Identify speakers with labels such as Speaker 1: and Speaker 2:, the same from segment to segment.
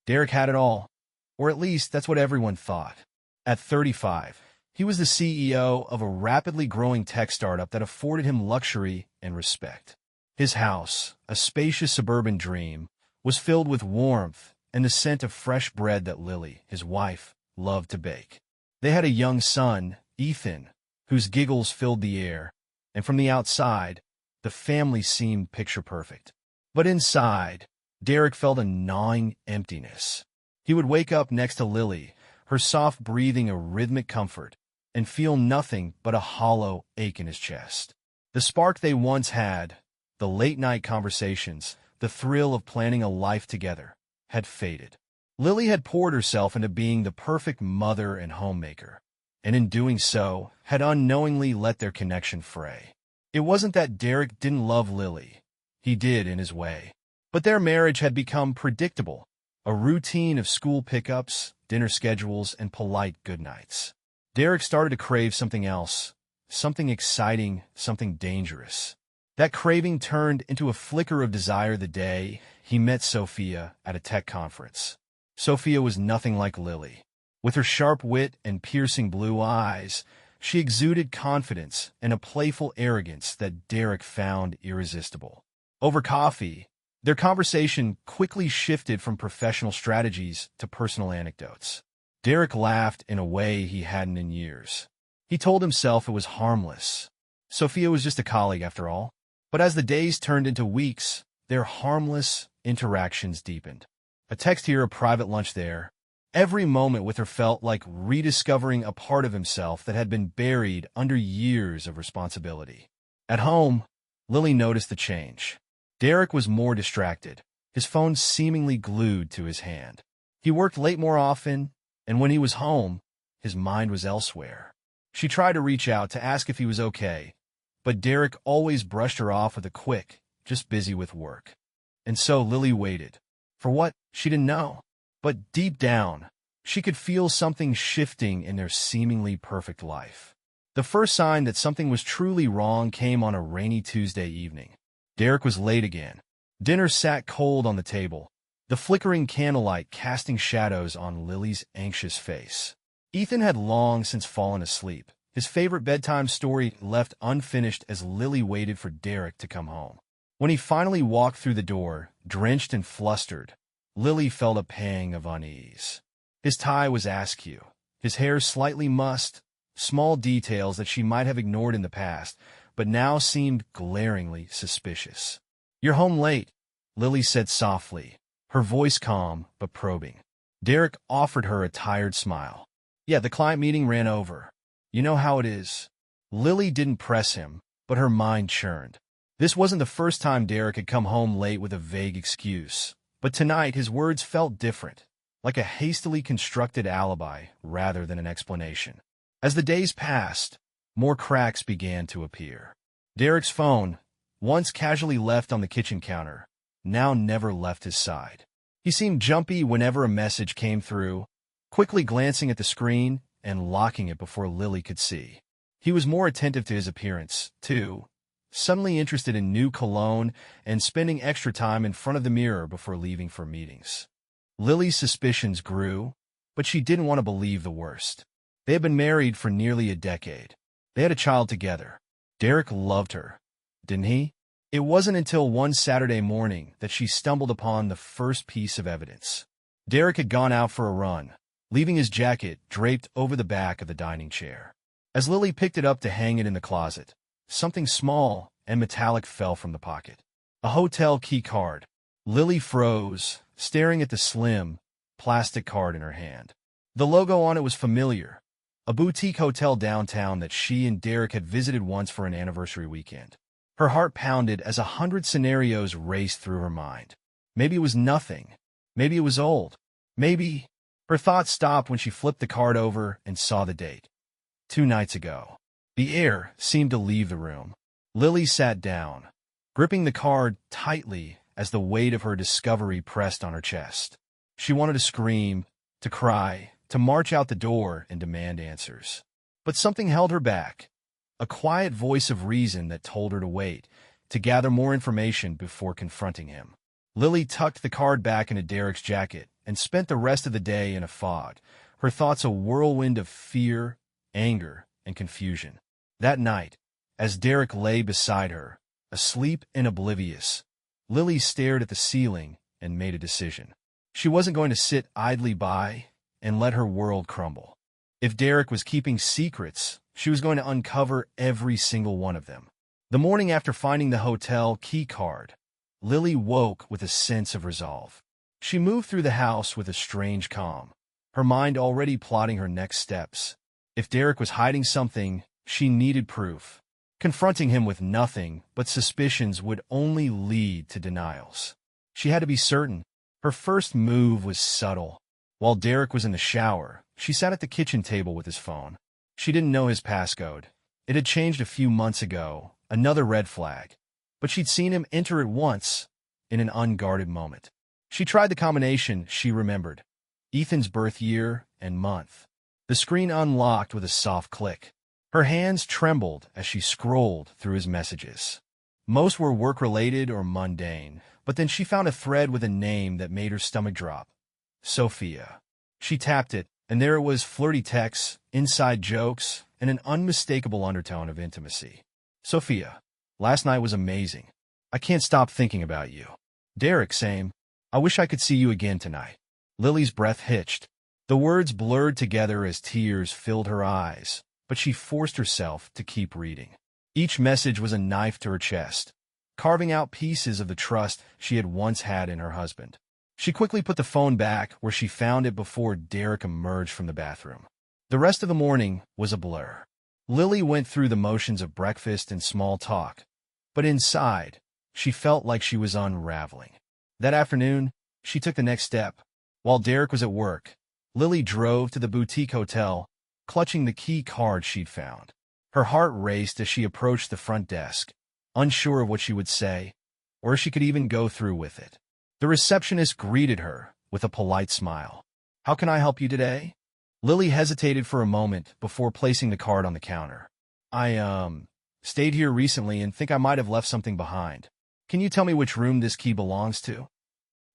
Speaker 1: Derek had it all, or at least that's what everyone thought. At 35, he was the CEO of a rapidly growing tech startup that afforded him luxury and respect. His house, a spacious suburban dream, was filled with warmth and the scent of fresh bread that Lily, his wife, loved to bake. They had a young son, Ethan, whose giggles filled the air, and from the outside, the family seemed picture-perfect. But inside, Derek felt a gnawing emptiness. He would wake up next to Lily, her soft breathing a rhythmic comfort, and feel nothing but a hollow ache in his chest. The spark they once had, the late-night conversations, the thrill of planning a life together, had faded. Lily had poured herself into being the perfect mother and homemaker, and in doing so, had unknowingly let their connection fray. It wasn't that Derek didn't love Lily. He did in his way. But their marriage had become predictable, a routine of school pickups, dinner schedules, and polite goodnights. Derek started to crave something else, something exciting, something dangerous. That craving turned into a flicker of desire the day he met Sophia at a tech conference. Sophia was nothing like Lily. With her sharp wit and piercing blue eyes, she exuded confidence and a playful arrogance that Derek found irresistible. Over coffee, their conversation quickly shifted from professional strategies to personal anecdotes. Derek laughed in a way he hadn't in years. He told himself it was harmless. Sophia was just a colleague after all. But as the days turned into weeks, their harmless interactions deepened. A text here, a private lunch there. Every moment with her felt like rediscovering a part of himself that had been buried under years of responsibility. At home, Lily noticed the change. Derek was more distracted, his phone seemingly glued to his hand. He worked late more often, and when he was home, his mind was elsewhere. She tried to reach out to ask if he was okay, but Derek always brushed her off with a quick, just busy with work. And so Lily waited. For what? She didn't know. But deep down, she could feel something shifting in their seemingly perfect life. The first sign that something was truly wrong came on a rainy Tuesday evening. Derek was late again. Dinner sat cold on the table, the flickering candlelight casting shadows on Lily's anxious face. Ethan had long since fallen asleep, his favorite bedtime story left unfinished as Lily waited for Derek to come home. When he finally walked through the door, drenched and flustered, Lily felt a pang of unease. His tie was askew, his hair slightly mussed, small details that she might have ignored in the past, but now seemed glaringly suspicious. "You're home late," Lily said softly, her voice calm but probing. Derek offered her a tired smile. "Yeah, the client meeting ran over. You know how it is." Lily didn't press him, but her mind churned. This wasn't the first time Derek had come home late with a vague excuse, but tonight his words felt different, like a hastily constructed alibi rather than an explanation. As the days passed, more cracks began to appear. Derek's phone, once casually left on the kitchen counter, now never left his side. He seemed jumpy whenever a message came through, quickly glancing at the screen and locking it before Lily could see. He was more attentive to his appearance, too, suddenly interested in new cologne and spending extra time in front of the mirror before leaving for meetings. Lily's suspicions grew, but she didn't want to believe the worst. They had been married for nearly a decade. They had a child together. Derek loved her, didn't he? It wasn't until one Saturday morning that she stumbled upon the first piece of evidence. Derek had gone out for a run, leaving his jacket draped over the back of the dining chair. As Lily picked it up to hang it in the closet, something small and metallic fell from the pocket. A hotel key card. Lily froze, staring at the slim, plastic card in her hand. The logo on it was familiar, a boutique hotel downtown that she and Derek had visited once for an anniversary weekend. Her heart pounded as 100 scenarios raced through her mind. Maybe it was nothing. Maybe it was old. Maybe... Her thoughts stopped when she flipped the card over and saw the date. 2 nights ago. The air seemed to leave the room. Lily sat down, gripping the card tightly as the weight of her discovery pressed on her chest. She wanted to scream, to cry, to march out the door and demand answers. But something held her back, a quiet voice of reason that told her to wait, to gather more information before confronting him. Lily tucked the card back into Derek's jacket and spent the rest of the day in a fog, her thoughts a whirlwind of fear, anger, and confusion. That night, as Derek lay beside her, asleep and oblivious, Lily stared at the ceiling and made a decision. She wasn't going to sit idly by and let her world crumble. If Derek was keeping secrets, she was going to uncover every single one of them. The morning after finding the hotel key card, Lily woke with a sense of resolve. She moved through the house with a strange calm, her mind already plotting her next steps. If Derek was hiding something, she needed proof. Confronting him with nothing but suspicions would only lead to denials. She had to be certain. Her first move was subtle. While Derek was in the shower, she sat at the kitchen table with his phone. She didn't know his passcode. It had changed a few months ago, another red flag. But she'd seen him enter it once, in an unguarded moment. She tried the combination she remembered. Ethan's birth year and month. The screen unlocked with a soft click. Her hands trembled as she scrolled through his messages. Most were work-related or mundane, but then she found a thread with a name that made her stomach drop. Sophia. She tapped it, and there it was, flirty texts, inside jokes, and an unmistakable undertone of intimacy. Sophia. Last night was amazing. I can't stop thinking about you. Derek, same. I wish I could see you again tonight. Lily's breath hitched. The words blurred together as tears filled her eyes, but she forced herself to keep reading. Each message was a knife to her chest, carving out pieces of the trust she had once had in her husband. She quickly put the phone back where she found it before Derek emerged from the bathroom. The rest of the morning was a blur. Lily went through the motions of breakfast and small talk, but inside, she felt like she was unraveling. That afternoon, she took the next step. While Derek was at work, Lily drove to the boutique hotel, clutching the key card she'd found. Her heart raced as she approached the front desk, unsure of what she would say, or if she could even go through with it. The receptionist greeted her with a polite smile. "How can I help you today?" Lily hesitated for a moment before placing the card on the counter. I stayed here recently and think I might have left something behind. Can you tell me which room this key belongs to?"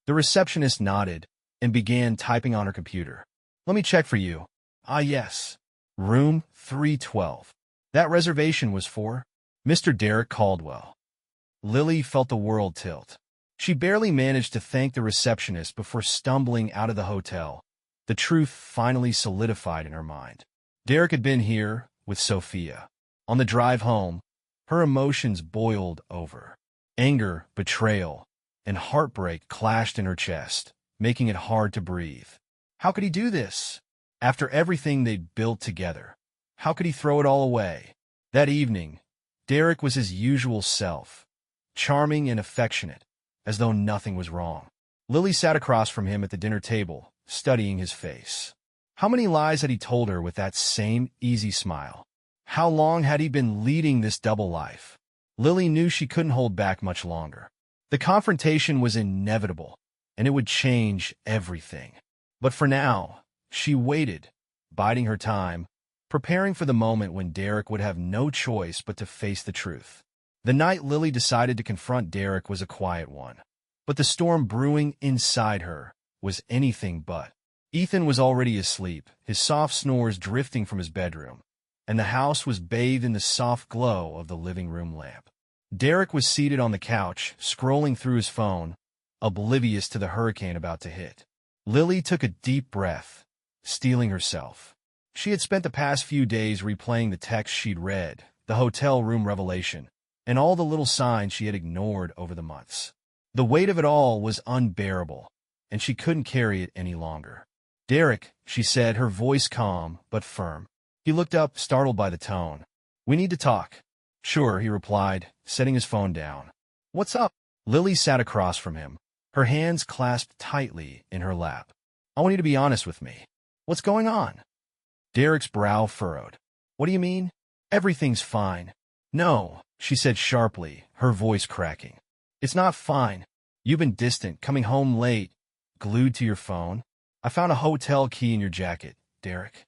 Speaker 1: The receptionist nodded and began typing on her computer. "Let me check for you. Ah, yes. Room 312. That reservation was for Mr. Derek Caldwell." Lily felt the world tilt. She barely managed to thank the receptionist before stumbling out of the hotel. The truth finally solidified in her mind. Derek had been here with Sophia. On the drive home, her emotions boiled over. Anger, betrayal, and heartbreak clashed in her chest, making it hard to breathe. How could he do this? After everything they'd built together, how could he throw it all away? That evening, Derek was his usual self, charming and affectionate, as though nothing was wrong. Lily sat across from him at the dinner table, studying his face. How many lies had he told her with that same easy smile? How long had he been leading this double life? Lily knew she couldn't hold back much longer. The confrontation was inevitable, and it would change everything. But for now, she waited, biding her time, preparing for the moment when Derek would have no choice but to face the truth. The night Lily decided to confront Derek was a quiet one, but the storm brewing inside her was anything but. Ethan was already asleep, his soft snores drifting from his bedroom, and the house was bathed in the soft glow of the living room lamp. Derek was seated on the couch, scrolling through his phone, oblivious to the hurricane about to hit. Lily took a deep breath, steeling herself. She had spent the past few days replaying the text she'd read, the hotel room revelation, and all the little signs she had ignored over the months. The weight of it all was unbearable, and she couldn't carry it any longer. "Derek," she said, her voice calm but firm. He looked up, startled by the tone. "We need to talk." "Sure," he replied, setting his phone down. "What's up?" Lily sat across from him, her hands clasped tightly in her lap. "I want you to be honest with me. What's going on?" Derek's brow furrowed. "What do you mean?" "Everything's fine." "No," she said sharply, her voice cracking. "It's not fine. You've been distant, coming home late, glued to your phone. I found a hotel key in your jacket, Derek."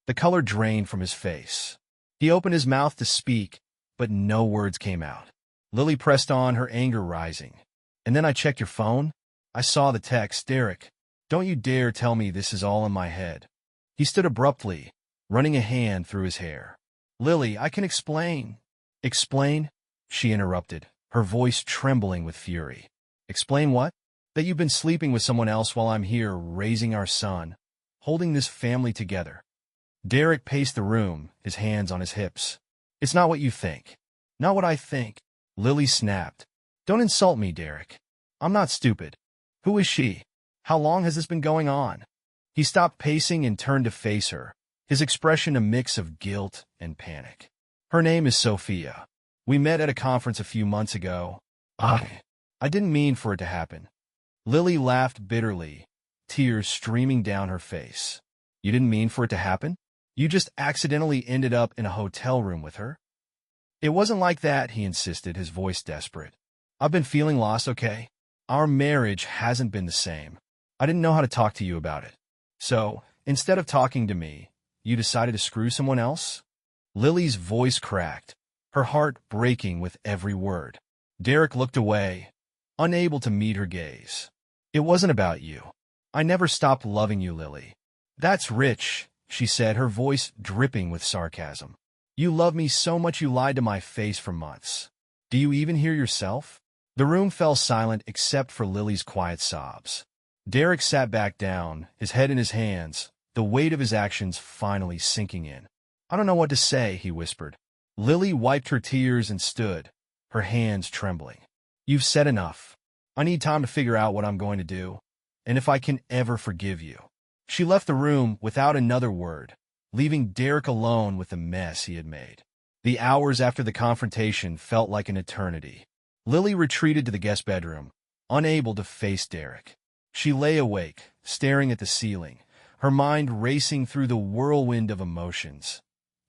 Speaker 1: The color drained from his face. He opened his mouth to speak, but no words came out. Lily pressed on, her anger rising. "And then I checked your phone. I saw the text, Derek. Don't you dare tell me this is all in my head. He stood abruptly, running a hand through his hair. Lily, I can explain. Explain? She interrupted, her voice trembling with fury. Explain what? That you've been sleeping with someone else while I'm here raising our son, holding this family together. Derek paced the room, his hands on his hips. It's not what you think. Not what I think. Lily snapped. Don't insult me, Derek. I'm not stupid. Who is she? How long has this been going on? He stopped pacing and turned to face her, his expression a mix of guilt and panic. Her name is Sophia. We met at a conference a few months ago. I didn't mean for it to happen. Lily laughed bitterly, tears streaming down her face. You didn't mean for it to happen? You just accidentally ended up in a hotel room with her? It wasn't like that, he insisted, his voice desperate. I've been feeling lost, okay? Our marriage hasn't been the same. I didn't know how to talk to you about it. So, instead of talking to me, you decided to screw someone else? Lily's voice cracked, her heart breaking with every word. Derek looked away, unable to meet her gaze. It wasn't about you. I never stopped loving you, Lily. That's rich, she said, her voice dripping with sarcasm. You love me so much you lied to my face for months. Do you even hear yourself? The room fell silent except for Lily's quiet sobs. Derek sat back down, his head in his hands, the weight of his actions finally sinking in. I don't know what to say, he whispered. Lily wiped her tears and stood, her hands trembling. You've said enough. I need time to figure out what I'm going to do, and if I can ever forgive you. She left the room without another word, leaving Derek alone with the mess he had made. The hours after the confrontation felt like an eternity. Lily retreated to the guest bedroom, unable to face Derek. She lay awake, staring at the ceiling, her mind racing through the whirlwind of emotions.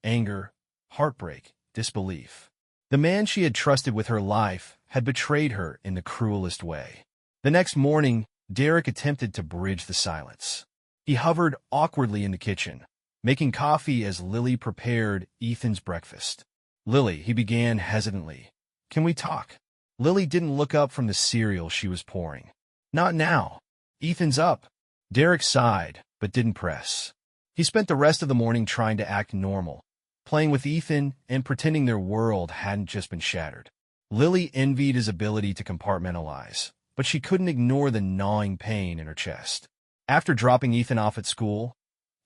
Speaker 1: Anger, heartbreak, disbelief. The man she had trusted with her life had betrayed her in the cruelest way. The next morning, Derek attempted to bridge the silence. He hovered awkwardly in the kitchen, making coffee as Lily prepared Ethan's breakfast. Lily, he began hesitantly. Can we talk? Lily didn't look up from the cereal she was pouring. Not now. Ethan's up. Derek sighed, but didn't press. He spent the rest of the morning trying to act normal, playing with Ethan and pretending their world hadn't just been shattered. Lily envied his ability to compartmentalize, but she couldn't ignore the gnawing pain in her chest. After dropping Ethan off at school,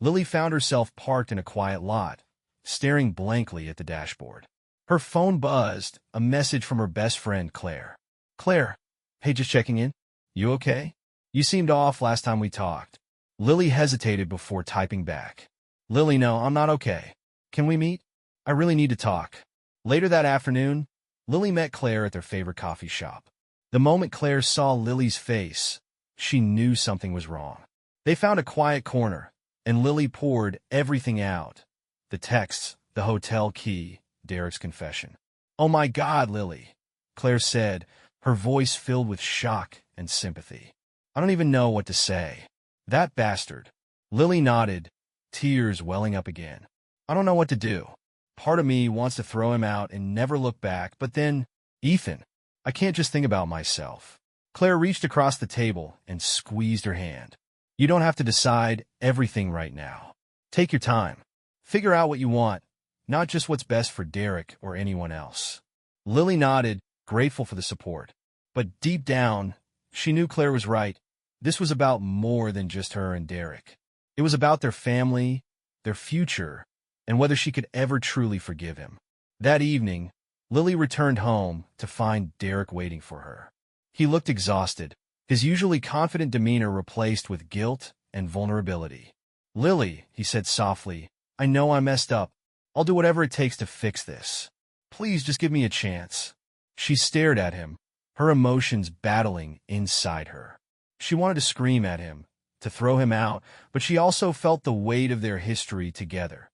Speaker 1: Lily found herself parked in a quiet lot, staring blankly at the dashboard. Her phone buzzed, a message from her best friend, Claire. Claire, hey, just checking in. You okay? You seemed off last time we talked. Lily hesitated before typing back. Lily, no, I'm not okay. Can we meet? I really need to talk. Later that afternoon, Lily met Claire at their favorite coffee shop. The moment Claire saw Lily's face, she knew something was wrong. They found a quiet corner, and Lily poured everything out. The texts, the hotel key, Derek's confession. Oh my God, Lily, Claire said, her voice filled with shock and sympathy. I don't even know what to say. That bastard. Lily nodded, tears welling up again. I don't know what to do. Part of me wants to throw him out and never look back, but then, Ethan, I can't just think about myself. Claire reached across the table and squeezed her hand. You don't have to decide everything right now. Take your time. Figure out what you want, not just what's best for Derek or anyone else. Lily nodded, grateful for the support. But deep down, she knew Claire was right. This was about more than just her and Derek. It was about their family, their future, and whether she could ever truly forgive him. That evening, Lily returned home to find Derek waiting for her. He looked exhausted, his usually confident demeanor replaced with guilt and vulnerability. Lily, he said softly, I know I messed up. I'll do whatever it takes to fix this. Please just give me a chance. She stared at him, her emotions battling inside her. She wanted to scream at him, to throw him out, but she also felt the weight of their history together.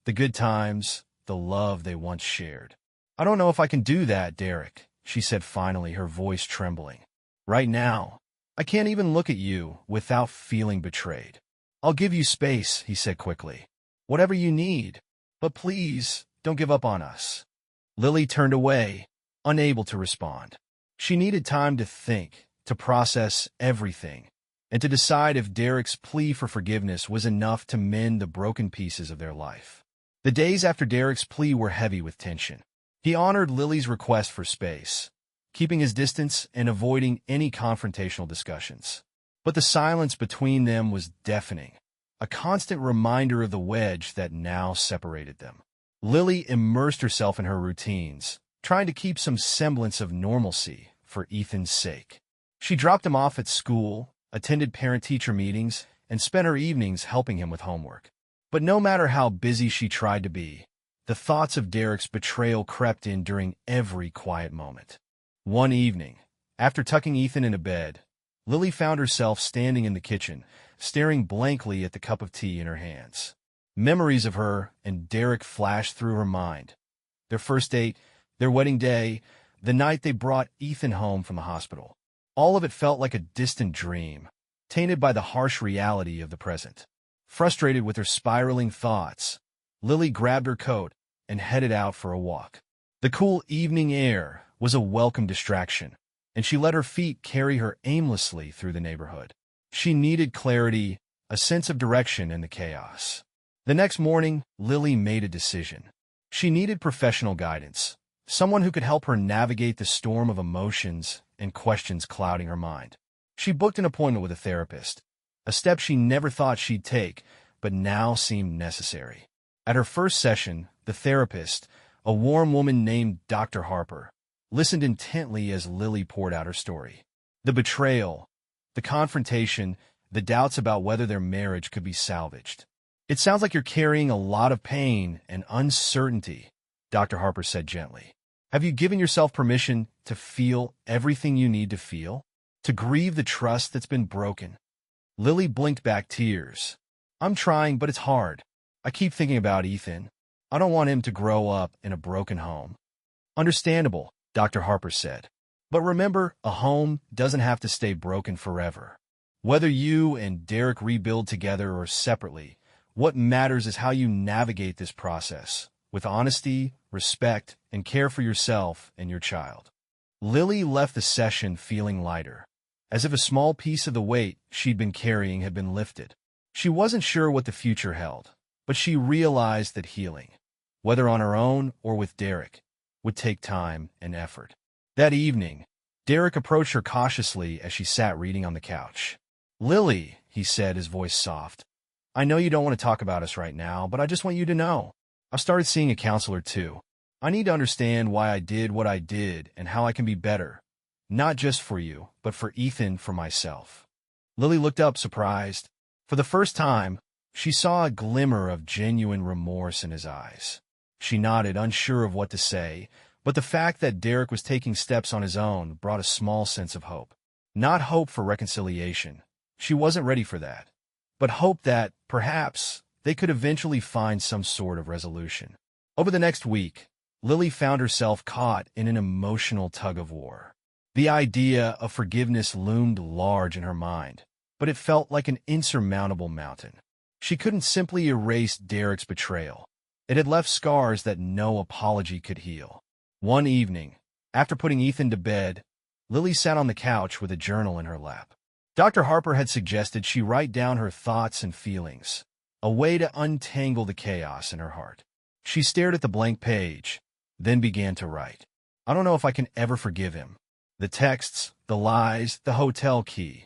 Speaker 1: The good times, the love they once shared. I don't know if I can do that, Derek, she said finally, her voice trembling. Right now, I can't even look at you without feeling betrayed. I'll give you space, he said quickly. Whatever you need, but please don't give up on us. Lily turned away, unable to respond. She needed time to think, to process everything. and to decide if Derek's plea for forgiveness was enough to mend the broken pieces of their life. The days after Derek's plea were heavy with tension. He honored Lily's request for space, keeping his distance and avoiding any confrontational discussions. But the silence between them was deafening, a constant reminder of the wedge that now separated them. Lily immersed herself in her routines, trying to keep some semblance of normalcy for Ethan's sake. She dropped him off at school, attended parent-teacher meetings, and spent her evenings helping him with homework. But no matter how busy she tried to be, the thoughts of Derek's betrayal crept in during every quiet moment. One evening, after tucking Ethan into bed, Lily found herself standing in the kitchen, staring blankly at the cup of tea in her hands. Memories of her and Derek flashed through her mind. Their first date, their wedding day, the night they brought Ethan home from the hospital. All of it felt like a distant dream, tainted by the harsh reality of the present. Frustrated with her spiraling thoughts, Lily grabbed her coat and headed out for a walk. The cool evening air was a welcome distraction, and she let her feet carry her aimlessly through the neighborhood. She needed clarity, a sense of direction in the chaos. The next morning, Lily made a decision. She needed professional guidance, someone who could help her navigate the storm of emotions and questions clouding her mind. She booked an appointment with a therapist, a step she never thought she'd take, but now seemed necessary. At her first session, the therapist, a warm woman named Dr. Harper, listened intently as Lily poured out her story. The betrayal, the confrontation, the doubts about whether their marriage could be salvaged. "It sounds like you're carrying a lot of pain and uncertainty," Dr. Harper said gently. "Have you given yourself permission to feel everything you need to feel? To grieve the trust that's been broken?" Lily blinked back tears. "I'm trying, but it's hard. I keep thinking about Ethan. I don't want him to grow up in a broken home." "Understandable," Dr. Harper said. "But remember, a home doesn't have to stay broken forever. Whether you and Derek rebuild together or separately, what matters is how you navigate this process, with honesty, respect, and care for yourself and your child." Lily left the session feeling lighter, as if a small piece of the weight she'd been carrying had been lifted. She wasn't sure what the future held, but she realized that healing, whether on her own or with Derek, would take time and effort. That evening, Derek approached her cautiously as she sat reading on the couch. "Lily," he said, his voice soft, "I know you don't want to talk about us right now, but I just want you to know. I've started seeing a counselor too. I need to understand why I did what I did and how I can be better. Not just for you, but for Ethan, for myself." Lily looked up, surprised. For the first time, she saw a glimmer of genuine remorse in his eyes. She nodded, unsure of what to say, but the fact that Derek was taking steps on his own brought a small sense of hope. Not hope for reconciliation. She wasn't ready for that. But hope that, perhaps, they could eventually find some sort of resolution. Over the next week, Lily found herself caught in an emotional tug-of-war. The idea of forgiveness loomed large in her mind, but it felt like an insurmountable mountain. She couldn't simply erase Derek's betrayal. It had left scars that no apology could heal. One evening, after putting Ethan to bed, Lily sat on the couch with a journal in her lap. Dr. Harper had suggested she write down her thoughts and feelings, a way to untangle the chaos in her heart. She stared at the blank page, then began to write. "I don't know if I can ever forgive him. The texts, the lies, the hotel key.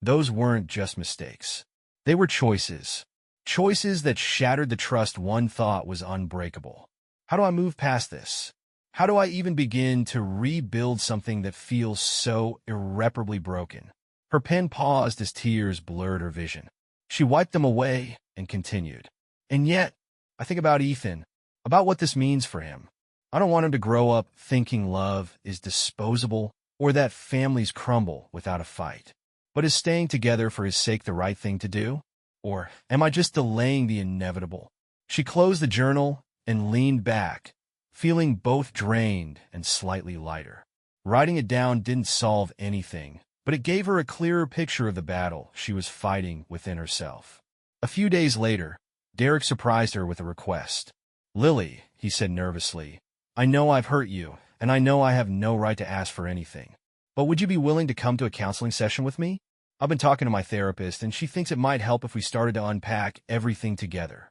Speaker 1: Those weren't just mistakes. They were choices. Choices that shattered the trust one thought was unbreakable. How do I move past this? How do I even begin to rebuild something that feels so irreparably broken?" Her pen paused as tears blurred her vision. She wiped them away and continued. "And yet, I think about Ethan, about what this means for him. I don't want him to grow up thinking love is disposable or that families crumble without a fight. But is staying together for his sake the right thing to do? Or am I just delaying the inevitable?" She closed the journal and leaned back, feeling both drained and slightly lighter. Writing it down didn't solve anything, but it gave her a clearer picture of the battle she was fighting within herself. A few days later, Derek surprised her with a request. "Lily," he said nervously, "I know I've hurt you, and I know I have no right to ask for anything. But would you be willing to come to a counseling session with me? I've been talking to my therapist, and she thinks it might help if we started to unpack everything together.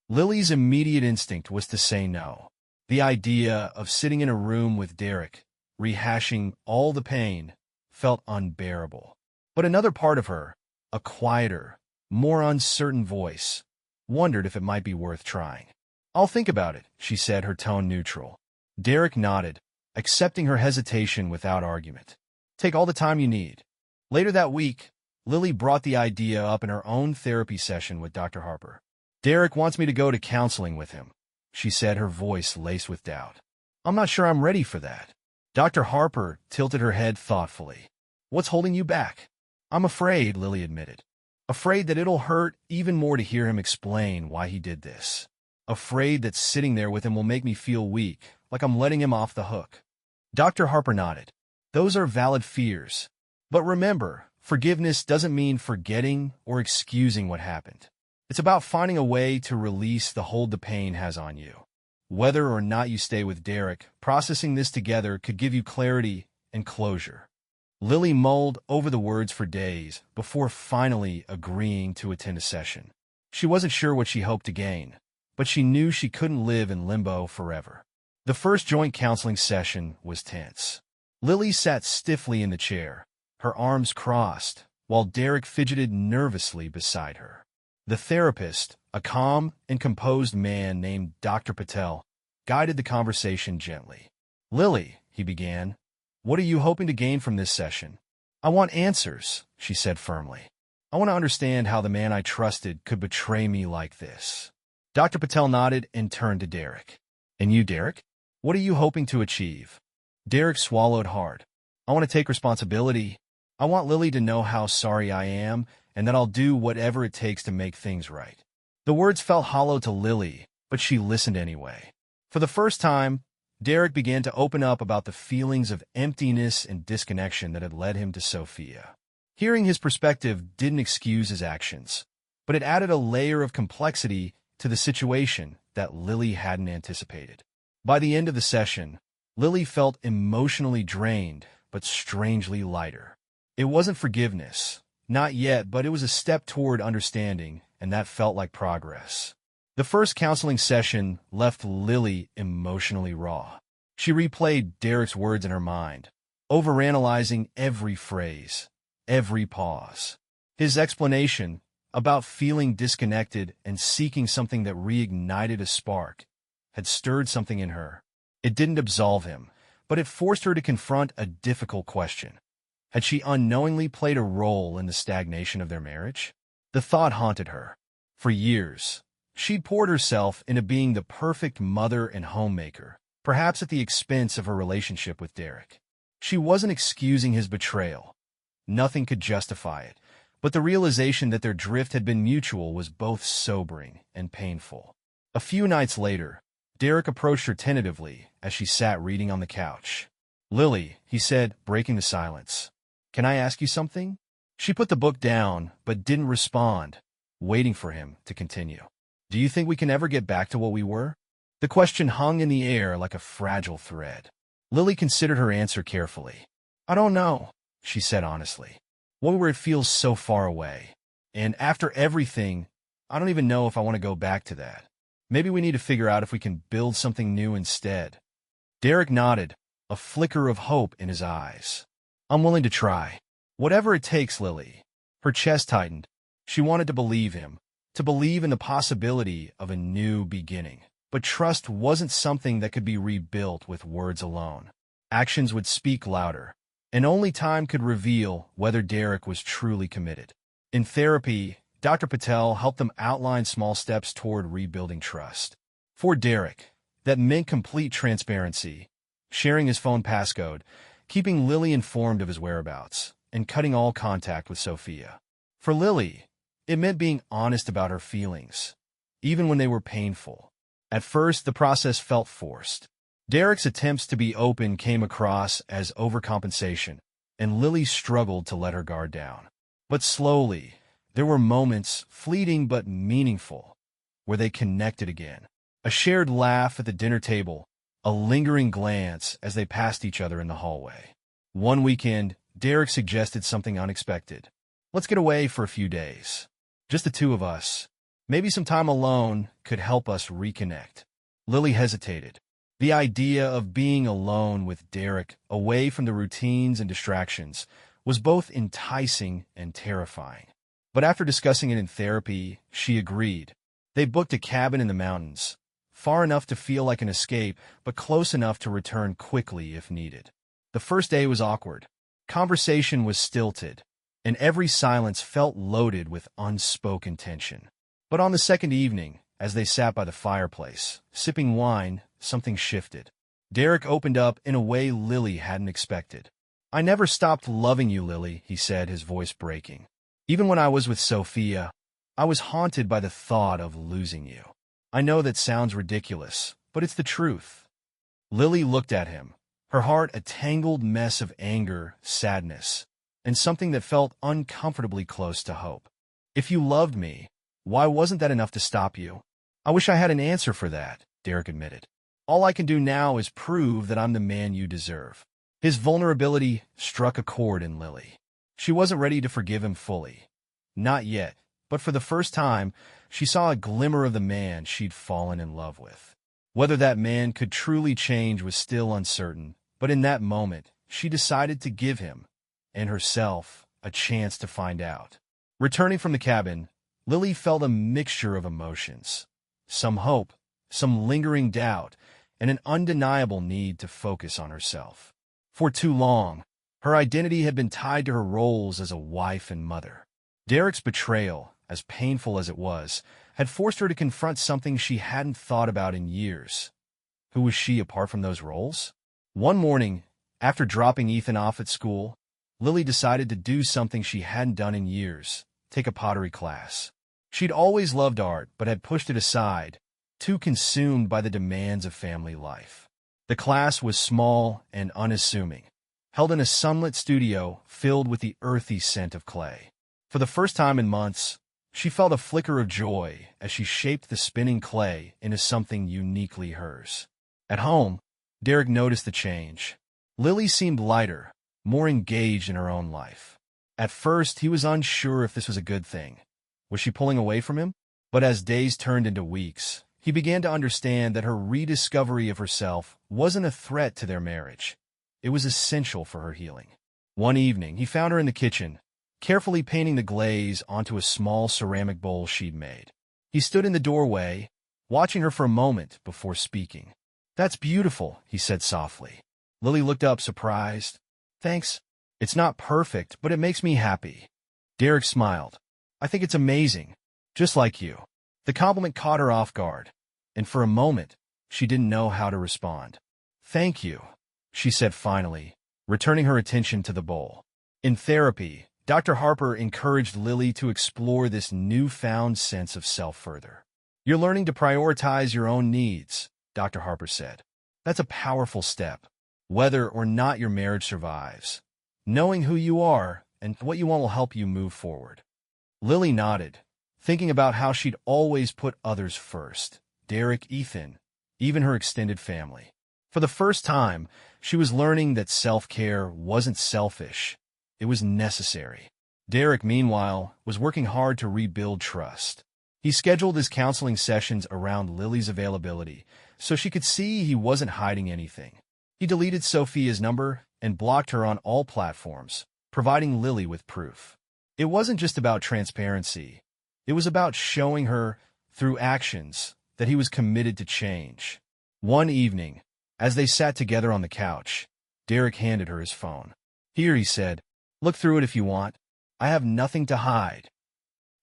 Speaker 1: Lily's immediate instinct was to say no. The idea of sitting in a room with Derek, rehashing all the pain, felt unbearable. But another part of her, a quieter, more uncertain voice, wondered if it might be worth trying. "I'll think about it," she said, her tone neutral. Derek nodded, accepting her hesitation without argument. "Take all the time you need." Later that week, Lily brought the idea up in her own therapy session with Dr. Harper. "Derek wants me to go to counseling with him," she said, her voice laced with doubt. "I'm not sure I'm ready for that." Dr. Harper tilted her head thoughtfully. "What's holding you back?" "I'm afraid," Lily admitted. "Afraid that it'll hurt even more to hear him explain why he did this. Afraid that sitting there with him will make me feel weak, like I'm letting him off the hook." Dr. Harper nodded. "Those are valid fears. But remember, forgiveness doesn't mean forgetting or excusing what happened. It's about finding a way to release the hold the pain has on you. Whether or not you stay with Derek, processing this together could give you clarity and closure." Lily mulled over the words for days before finally agreeing to attend a session. She wasn't sure what she hoped to gain, but she knew she couldn't live in limbo forever. The first joint counseling session was tense. Lily sat stiffly in the chair, her arms crossed, while Derek fidgeted nervously beside her. The therapist, a calm and composed man named Dr. Patel, guided the conversation gently. "Lily," he began, "what are you hoping to gain from this session?" "I want answers," she said firmly. "I want to understand how the man I trusted could betray me like this." Dr. Patel nodded and turned to Derek. "And you, Derek? What are you hoping to achieve?" Derek swallowed hard. "I want to take responsibility. I want Lily to know how sorry I am and that I'll do whatever it takes to make things right." The words felt hollow to Lily, but she listened anyway. For the first time, Derek began to open up about the feelings of emptiness and disconnection that had led him to Sophia. Hearing his perspective didn't excuse his actions, but it added a layer of complexity to the situation that Lily hadn't anticipated. By the end of the session, Lily felt emotionally drained, but strangely lighter. It wasn't forgiveness, not yet, but it was a step toward understanding, and that felt like progress. The first counseling session left Lily emotionally raw. She replayed Derek's words in her mind, overanalyzing every phrase, every pause. His explanation about feeling disconnected and seeking something that reignited a spark had stirred something in her. It didn't absolve him, but it forced her to confront a difficult question. Had she unknowingly played a role in the stagnation of their marriage? The thought haunted her. For years, she'd poured herself into being the perfect mother and homemaker, perhaps at the expense of her relationship with Derek. She wasn't excusing his betrayal. Nothing could justify it, but the realization that their drift had been mutual was both sobering and painful. A few nights later, Derek approached her tentatively as she sat reading on the couch. "Lily," he said, breaking the silence, "can I ask you something?" She put the book down, but didn't respond, waiting for him to continue. "Do you think we can ever get back to what we were?" The question hung in the air like a fragile thread. Lily considered her answer carefully. "I don't know," she said honestly. "What where it feels so far away. And after everything, I don't even know if I want to go back to that. Maybe we need to figure out if we can build something new instead." Derek nodded, a flicker of hope in his eyes. "I'm willing to try. Whatever it takes, Lily." Her chest tightened. She wanted to believe him, to believe in the possibility of a new beginning. But trust wasn't something that could be rebuilt with words alone. Actions would speak louder, and only time could reveal whether Derek was truly committed. In therapy, Dr. Patel helped them outline small steps toward rebuilding trust. For Derek, that meant complete transparency, sharing his phone passcode, keeping Lily informed of his whereabouts, and cutting all contact with Sophia. For Lily, it meant being honest about her feelings, even when they were painful. At first, the process felt forced. Derek's attempts to be open came across as overcompensation, and Lily struggled to let her guard down. But slowly, there were moments, fleeting but meaningful, where they connected again. A shared laugh at the dinner table, a lingering glance as they passed each other in the hallway. One weekend, Derek suggested something unexpected. Let's get away for a few days. Just the two of us. Maybe some time alone could help us reconnect. Lily hesitated. The idea of being alone with Derek, away from the routines and distractions, was both enticing and terrifying. But after discussing it in therapy, she agreed. They booked a cabin in the mountains, far enough to feel like an escape, but close enough to return quickly if needed. The first day was awkward. Conversation was stilted, and every silence felt loaded with unspoken tension. But on the second evening, as they sat by the fireplace, sipping wine, something shifted. Derek opened up in a way Lily hadn't expected. "I never stopped loving you, Lily," he said, his voice breaking. "Even when I was with Sophia, I was haunted by the thought of losing you. I know that sounds ridiculous, but it's the truth." Lily looked at him, her heart a tangled mess of anger, sadness, and something that felt uncomfortably close to hope. "If you loved me, why wasn't that enough to stop you?" "I wish I had an answer for that," Derek admitted. "All I can do now is prove that I'm the man you deserve." His vulnerability struck a chord in Lily. She wasn't ready to forgive him fully. Not yet, but for the first time, she saw a glimmer of the man she'd fallen in love with. Whether that man could truly change was still uncertain, but in that moment, she decided to give him, and herself, a chance to find out. Returning from the cabin, Lily felt a mixture of emotions. Some hope, some lingering doubt, and an undeniable need to focus on herself. For too long, her identity had been tied to her roles as a wife and mother. Derek's betrayal, as painful as it was, had forced her to confront something she hadn't thought about in years. Who was she apart from those roles? One morning, after dropping Ethan off at school, Lily decided to do something she hadn't done in years: take a pottery class. She'd always loved art, but had pushed it aside, too consumed by the demands of family life. The class was small and unassuming, held in a sunlit studio filled with the earthy scent of clay. For the first time in months, she felt a flicker of joy as she shaped the spinning clay into something uniquely hers. At home, Derek noticed the change. Lily seemed lighter, more engaged in her own life. At first, he was unsure if this was a good thing. Was she pulling away from him? But as days turned into weeks, he began to understand that her rediscovery of herself wasn't a threat to their marriage. It was essential for her healing. One evening, he found her in the kitchen, carefully painting the glaze onto a small ceramic bowl she'd made. He stood in the doorway, watching her for a moment before speaking. "That's beautiful," he said softly. Lily looked up, surprised. "Thanks. It's not perfect, but it makes me happy." Derek smiled. "I think it's amazing. Just like you." The compliment caught her off guard, and for a moment, she didn't know how to respond. "Thank you," she said finally, returning her attention to the bowl. In therapy, Dr. Harper encouraged Lily to explore this newfound sense of self further. "You're learning to prioritize your own needs," Dr. Harper said. "That's a powerful step, whether or not your marriage survives. Knowing who you are and what you want will help you move forward." Lily nodded, thinking about how she'd always put others first: Derek, Ethan, even her extended family. For the first time, she was learning that self-care wasn't selfish. It was necessary. Derek, meanwhile, was working hard to rebuild trust. He scheduled his counseling sessions around Lily's availability, so she could see he wasn't hiding anything. He deleted Sophia's number and blocked her on all platforms, providing Lily with proof. It wasn't just about transparency. It was about showing her, through actions, that he was committed to change. One evening, as they sat together on the couch, Derek handed her his phone. "Here," he said. "Look through it if you want. I have nothing to hide."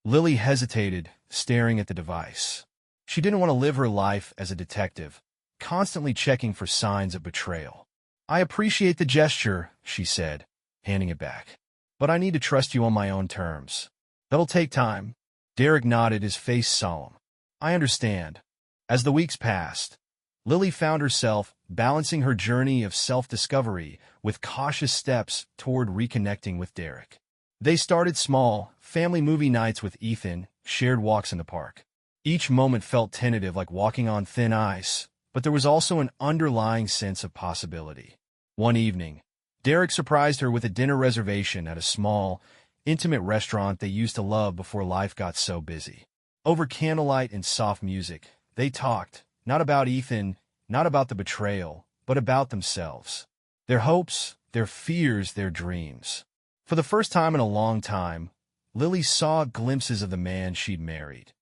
Speaker 1: Lily hesitated, staring at the device. She didn't want to live her life as a detective, constantly checking for signs of betrayal. "I appreciate the gesture," she said, handing it back. "But I need to trust you on my own terms. That'll take time." Derek nodded, his face solemn. "I understand." As the weeks passed, Lily found herself balancing her journey of self-discovery with cautious steps toward reconnecting with Derek. They started small, family movie nights with Ethan, shared walks in the park. Each moment felt tentative, like walking on thin ice, but there was also an underlying sense of possibility. One evening, Derek surprised her with a dinner reservation at a small, intimate restaurant they used to love before life got so busy. Over candlelight and soft music, they talked, not about Ethan, not about the betrayal, but about themselves. Their hopes, their fears, their dreams. For the first time in a long time, Lily saw glimpses of the man she'd married.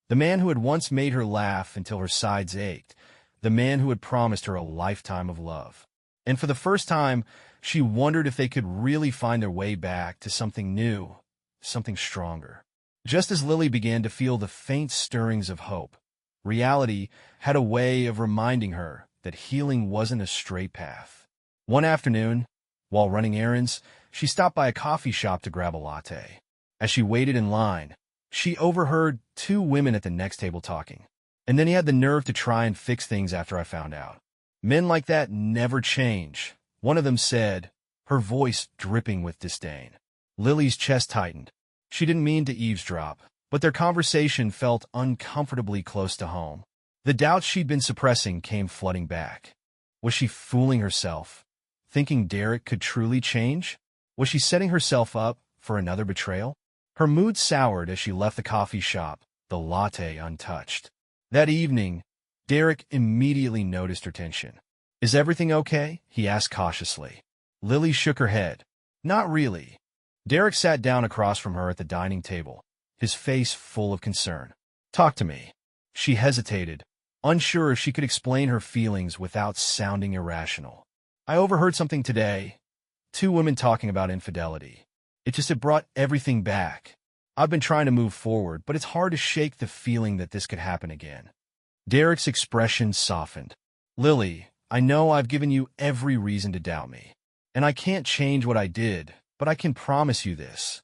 Speaker 1: The man who had once made her laugh until her sides ached. The man who had promised her a lifetime of love. And for the first time, she wondered if they could really find their way back to something new, something stronger. Just as Lily began to feel the faint stirrings of hope, reality had a way of reminding her that healing wasn't a straight path. One afternoon, while running errands, she stopped by a coffee shop to grab a latte. As she waited in line, she overheard two women at the next table talking. And then he had the nerve to try and fix things after I found out. Men like that never change, one of them said, her voice dripping with disdain. Lily's chest tightened. She didn't mean to eavesdrop, but their conversation felt uncomfortably close to home. The doubts she'd been suppressing came flooding back. Was she fooling herself, thinking Derek could truly change? Was she setting herself up for another betrayal? Her mood soured as she left the coffee shop, the latte untouched. That evening, Derek immediately noticed her tension. "Is everything okay?" he asked cautiously. Lily shook her head. "Not really." Derek sat down across from her at the dining table, his face full of concern. "Talk to me." She hesitated, unsure if she could explain her feelings without sounding irrational. "I overheard something today. Two women talking about infidelity. It brought everything back. I've been trying to move forward, but it's hard to shake the feeling that this could happen again." Derek's expression softened. "Lily, I know I've given you every reason to doubt me. And I can't change what I did, but I can promise you this.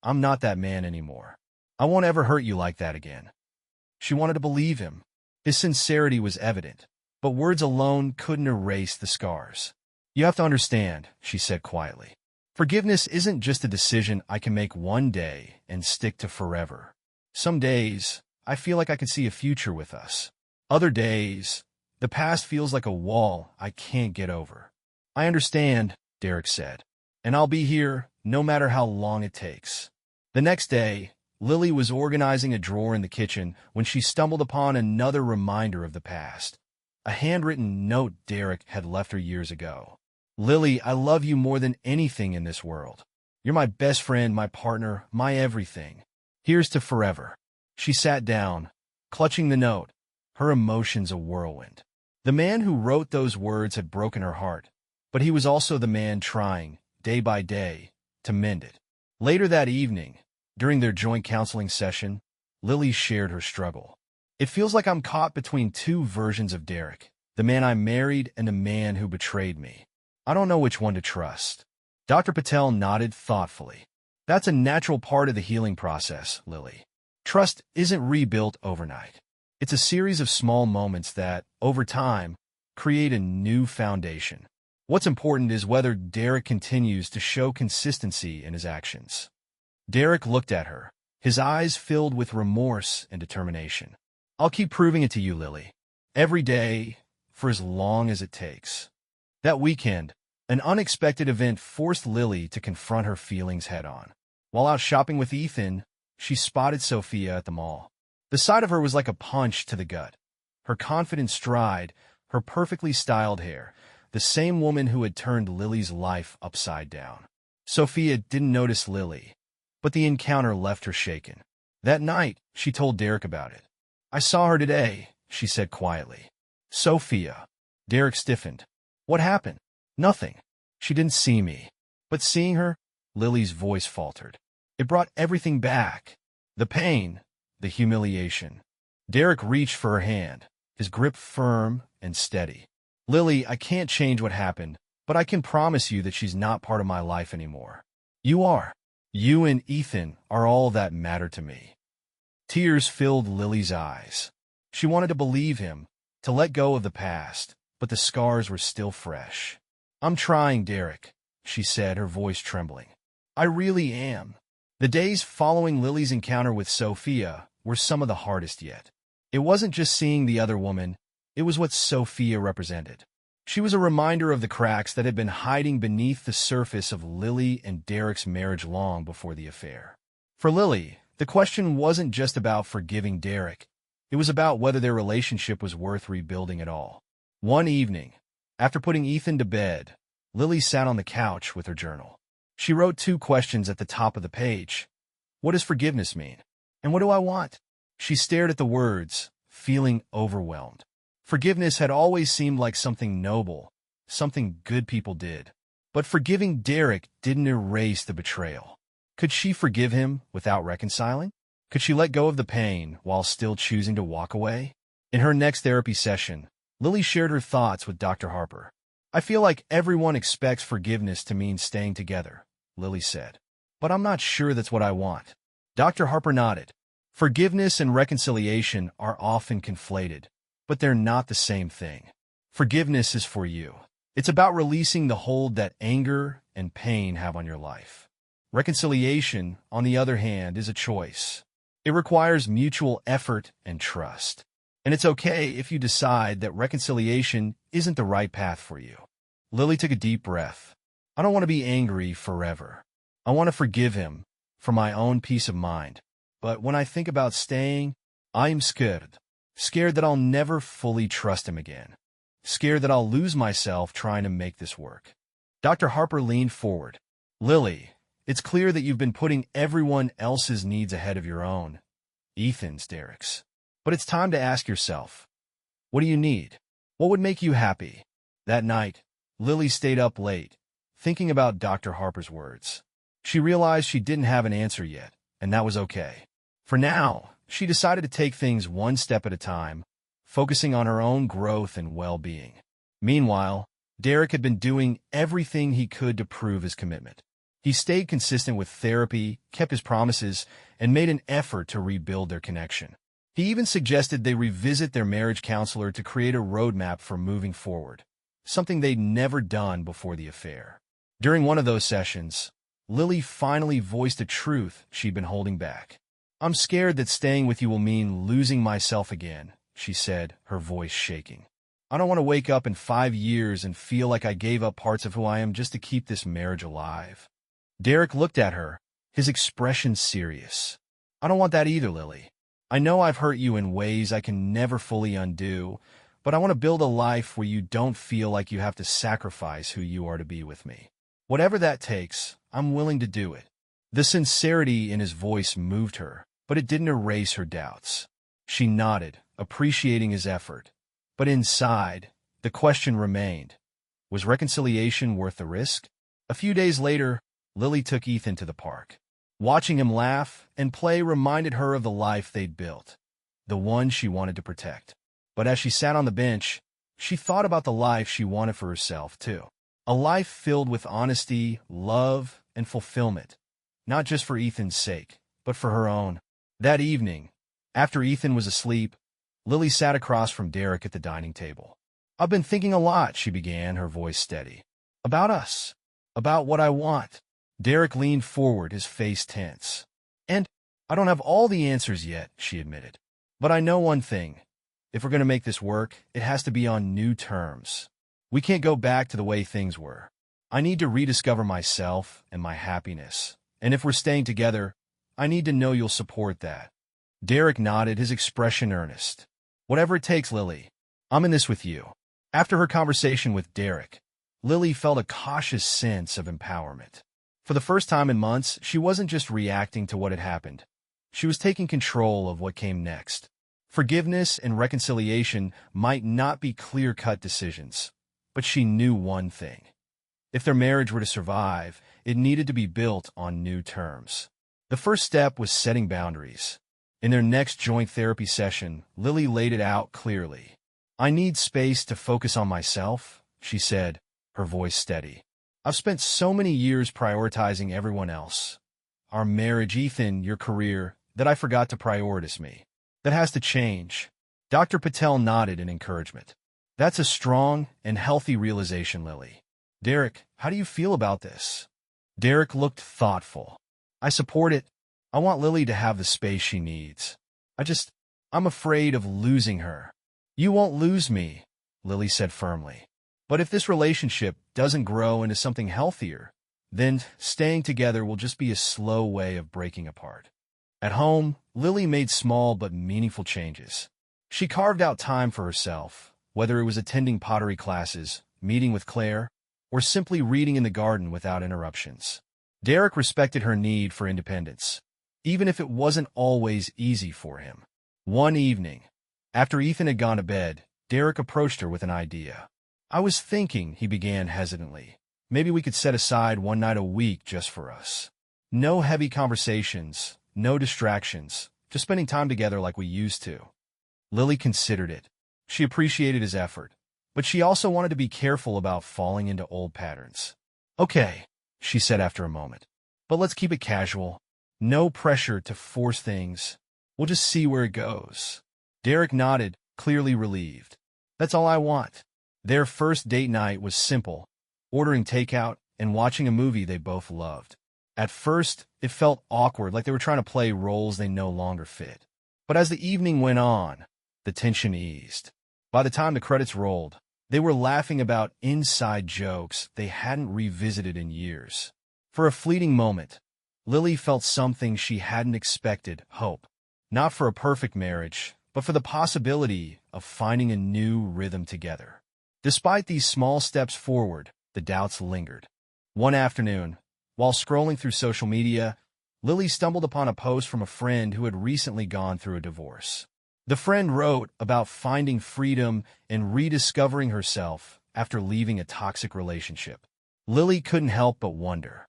Speaker 1: I'm not that man anymore. I won't ever hurt you like that again." She wanted to believe him. His sincerity was evident, but words alone couldn't erase the scars. "You have to understand," she said quietly. "Forgiveness isn't just a decision I can make one day and stick to forever. Some days, I feel like I can see a future with us. Other days, the past feels like a wall I can't get over." "I understand," Derek said, "and I'll be here no matter how long it takes." The next day, Lily was organizing a drawer in the kitchen when she stumbled upon another reminder of the past. A handwritten note Derek had left her years ago. "Lily, I love you more than anything in this world. You're my best friend, my partner, my everything. Here's to forever." She sat down, clutching the note, her emotions a whirlwind. The man who wrote those words had broken her heart, but he was also the man trying, day by day, to mend it. Later that evening, during their joint counseling session, Lily shared her struggle. "It feels like I'm caught between two versions of Derek, the man I married and the man who betrayed me. I don't know which one to trust." Dr. Patel nodded thoughtfully. "That's a natural part of the healing process, Lily. Trust isn't rebuilt overnight. It's a series of small moments that, over time, create a new foundation. What's important is whether Derek continues to show consistency in his actions." Derek looked at her, his eyes filled with remorse and determination. "I'll keep proving it to you, Lily. Every day, for as long as it takes." That weekend, an unexpected event forced Lily to confront her feelings head-on. While out shopping with Ethan, she spotted Sophia at the mall. The sight of her was like a punch to the gut. Her confident stride, her perfectly styled hair, the same woman who had turned Lily's life upside down. Sophia didn't notice Lily, but the encounter left her shaken. That night, she told Derek about it. "I saw her today," she said quietly. "Sophia." Derek stiffened. "What happened?" "Nothing. She didn't see me." But seeing her, Lily's voice faltered. It brought everything back. The pain, the humiliation. Derek reached for her hand, his grip firm and steady. "Lily, I can't change what happened, but I can promise you that she's not part of my life anymore. You are. You and Ethan are all that matter to me." Tears filled Lily's eyes. She wanted to believe him, to let go of the past, but the scars were still fresh. "I'm trying, Derek," she said, her voice trembling. "I really am." The days following Lily's encounter with Sophia were some of the hardest yet. It wasn't just seeing the other woman, it was what Sophia represented. She was a reminder of the cracks that had been hiding beneath the surface of Lily and Derek's marriage long before the affair. For Lily, the question wasn't just about forgiving Derek. It was about whether their relationship was worth rebuilding at all. One evening, after putting Ethan to bed, Lily sat on the couch with her journal. She wrote 2 questions at the top of the page. What does forgiveness mean? And what do I want? She stared at the words, feeling overwhelmed. Forgiveness had always seemed like something noble, something good people did. But forgiving Derek didn't erase the betrayal. Could she forgive him without reconciling? Could she let go of the pain while still choosing to walk away? In her next therapy session, Lily shared her thoughts with Dr. Harper. I feel like everyone expects forgiveness to mean staying together, Lily said. But I'm not sure that's what I want. Dr. Harper nodded. Forgiveness and reconciliation are often conflated, but they're not the same thing. Forgiveness is for you. It's about releasing the hold that anger and pain have on your life. Reconciliation, on the other hand, is a choice. It requires mutual effort and trust. And it's okay if you decide that reconciliation isn't the right path for you. Lily took a deep breath. I don't want to be angry forever. I want to forgive him for my own peace of mind. But when I think about staying, I'm scared. Scared that I'll never fully trust him again. Scared that I'll lose myself trying to make this work. Dr. Harper leaned forward. Lily, it's clear that you've been putting everyone else's needs ahead of your own. Ethan's, Derek's. But it's time to ask yourself, what do you need? What would make you happy? That night, Lily stayed up late, thinking about Dr. Harper's words. She realized she didn't have an answer yet, and that was okay. For now, she decided to take things one step at a time, focusing on her own growth and well-being. Meanwhile, Derek had been doing everything he could to prove his commitment. He stayed consistent with therapy, kept his promises, and made an effort to rebuild their connection. He even suggested they revisit their marriage counselor to create a roadmap for moving forward, something they'd never done before the affair. During one of those sessions, Lily finally voiced a truth she'd been holding back. I'm scared that staying with you will mean losing myself again, she said, her voice shaking. I don't want to wake up in 5 years and feel like I gave up parts of who I am just to keep this marriage alive. Derek looked at her, his expression serious. I don't want that either, Lily. I know I've hurt you in ways I can never fully undo, but I want to build a life where you don't feel like you have to sacrifice who you are to be with me. Whatever that takes, I'm willing to do it. The sincerity in his voice moved her, but it didn't erase her doubts. She nodded, appreciating his effort. But inside, the question remained. Was reconciliation worth the risk? A few days later, Lily took Ethan to the park. Watching him laugh and play reminded her of the life they'd built, the one she wanted to protect. But as she sat on the bench, she thought about the life she wanted for herself, too. A life filled with honesty, love, and fulfillment, not just for Ethan's sake, but for her own. That evening, after Ethan was asleep, Lily sat across from Derek at the dining table. I've been thinking a lot, she began, her voice steady. About us. About what I want. Derek leaned forward, his face tense. And I don't have all the answers yet, she admitted. But I know one thing. If we're going to make this work, it has to be on new terms. We can't go back to the way things were. I need to rediscover myself and my happiness. And if we're staying together, I need to know you'll support that. Derek nodded, his expression earnest. Whatever it takes, Lily. I'm in this with you. After her conversation with Derek, Lily felt a cautious sense of empowerment. For the first time in months, she wasn't just reacting to what had happened. She was taking control of what came next. Forgiveness and reconciliation might not be clear-cut decisions, but she knew one thing. If their marriage were to survive, it needed to be built on new terms. The first step was setting boundaries. In their next joint therapy session, Lily laid it out clearly. I need space to focus on myself, she said, her voice steady. I've spent so many years prioritizing everyone else. Our marriage, Ethan, your career, that I forgot to prioritize me. That has to change. Dr. Patel nodded in encouragement. That's a strong and healthy realization, Lily. Derek, how do you feel about this? Derek looked thoughtful. I support it. I want Lily to have the space she needs. I'm afraid of losing her. You won't lose me, Lily said firmly. But if this relationship doesn't grow into something healthier, then staying together will just be a slow way of breaking apart. At home, Lily made small but meaningful changes. She carved out time for herself, whether it was attending pottery classes, meeting with Claire, or simply reading in the garden without interruptions. Derek respected her need for independence, even if it wasn't always easy for him. One evening, after Ethan had gone to bed, Derek approached her with an idea. "I was thinking," he began hesitantly, "maybe we could set aside one night a week just for us. No heavy conversations, no distractions, just spending time together like we used to." Lily considered it. She appreciated his effort, but she also wanted to be careful about falling into old patterns. "Okay," she said after a moment, "but let's keep it casual. No pressure to force things. We'll just see where it goes." Derek nodded, clearly relieved. "That's all I want." Their first date night was simple, ordering takeout and watching a movie they both loved. At first, it felt awkward, like they were trying to play roles they no longer fit. But as the evening went on, the tension eased. By the time the credits rolled, they were laughing about inside jokes they hadn't revisited in years. For a fleeting moment, Lily felt something she hadn't expected: hope. Not for a perfect marriage, but for the possibility of finding a new rhythm together. Despite these small steps forward, the doubts lingered. One afternoon, while scrolling through social media, Lily stumbled upon a post from a friend who had recently gone through a divorce. The friend wrote about finding freedom and rediscovering herself after leaving a toxic relationship. Lily couldn't help but wonder,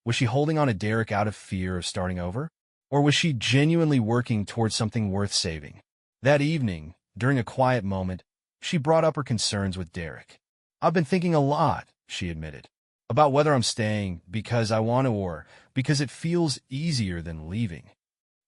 Speaker 1: was she holding on to Derek out of fear of starting over? Or was she genuinely working towards something worth saving? That evening, during a quiet moment, she brought up her concerns with Derek. "I've been thinking a lot," she admitted, "about whether I'm staying because I want to or because it feels easier than leaving."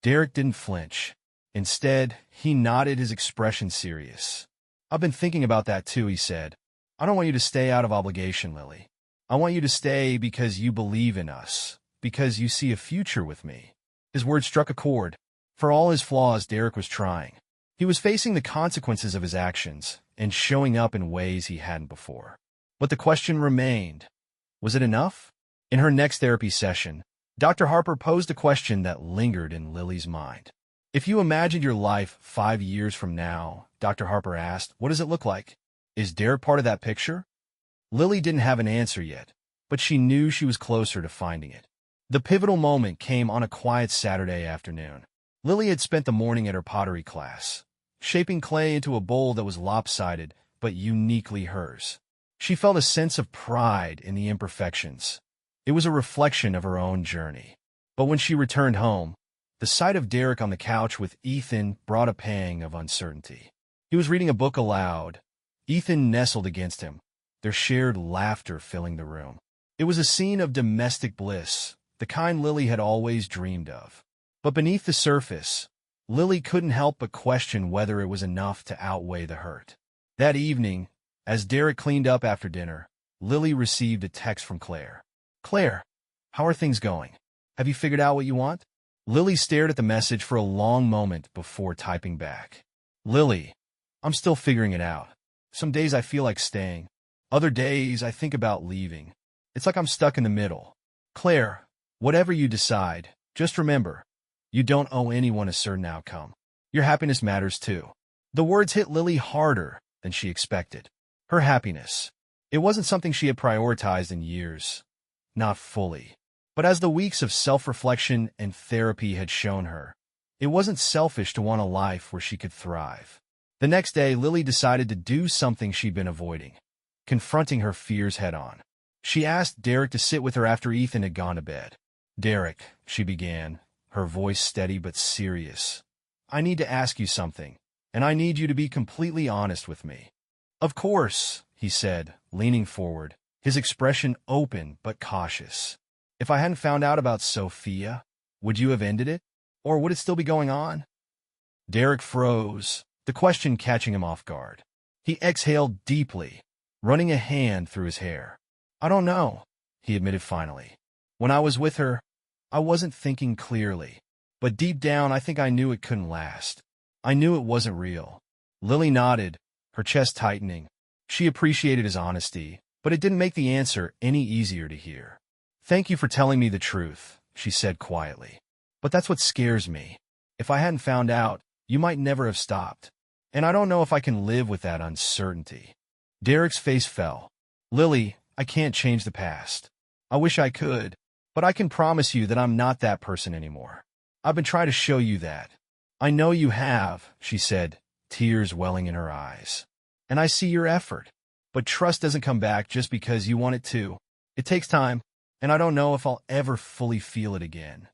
Speaker 1: Derek didn't flinch. Instead, he nodded, his expression serious. "I've been thinking about that too," he said. "I don't want you to stay out of obligation, Lily. I want you to stay because you believe in us, because you see a future with me." His words struck a chord. For all his flaws, Derek was trying. He was facing the consequences of his actions and showing up in ways he hadn't before. But the question remained, was it enough? In her next therapy session, Dr. Harper posed a question that lingered in Lily's mind. "If you imagined your life 5 years from now," Dr. Harper asked, "what does it look like? Is Derek part of that picture?" Lily didn't have an answer yet, but she knew she was closer to finding it. The pivotal moment came on a quiet Saturday afternoon. Lily had spent the morning at her pottery class, shaping clay into a bowl that was lopsided but uniquely hers. She felt a sense of pride in the imperfections. It was a reflection of her own journey. But when she returned home, the sight of Derek on the couch with Ethan brought a pang of uncertainty. He was reading a book aloud. Ethan nestled against him, their shared laughter filling the room. It was a scene of domestic bliss, the kind Lily had always dreamed of. But beneath the surface, Lily couldn't help but question whether it was enough to outweigh the hurt. That evening, as Derek cleaned up after dinner, Lily received a text from Claire. "Claire, how are things going? Have you figured out what you want?" Lily stared at the message for a long moment before typing back. "Lily, I'm still figuring it out. Some days I feel like staying. Other days I think about leaving. It's like I'm stuck in the middle. Claire, whatever you decide, just remember, you don't owe anyone a certain outcome. Your happiness matters too." The words hit Lily harder than she expected. Her happiness. It wasn't something she had prioritized in years. Not fully. But as the weeks of self-reflection and therapy had shown her, it wasn't selfish to want a life where she could thrive. The next day, Lily decided to do something she'd been avoiding, confronting her fears head-on. She asked Derek to sit with her after Ethan had gone to bed. "Derek," she began, her voice steady but serious, "I need to ask you something, and I need you to be completely honest with me." "Of course," he said, leaning forward, his expression open but cautious. "If I hadn't found out about Sophia, would you have ended it? Or would it still be going on?" Derek froze, the question catching him off guard. He exhaled deeply, running a hand through his hair. "I don't know," he admitted finally. "When I was with her, I wasn't thinking clearly. But deep down, I think I knew it couldn't last. I knew it wasn't real." Lily nodded, her chest tightening. She appreciated his honesty, but it didn't make the answer any easier to hear. "Thank you for telling me the truth," she said quietly. "But that's what scares me. If I hadn't found out, you might never have stopped. And I don't know if I can live with that uncertainty." Derek's face fell. "Lily, I can't change the past. I wish I could, but I can promise you that I'm not that person anymore. I've been trying to show you that." "I know you have," she said, tears welling in her eyes. "And I see your effort. But trust doesn't come back just because you want it to. It takes time, and I don't know if I'll ever fully feel it again."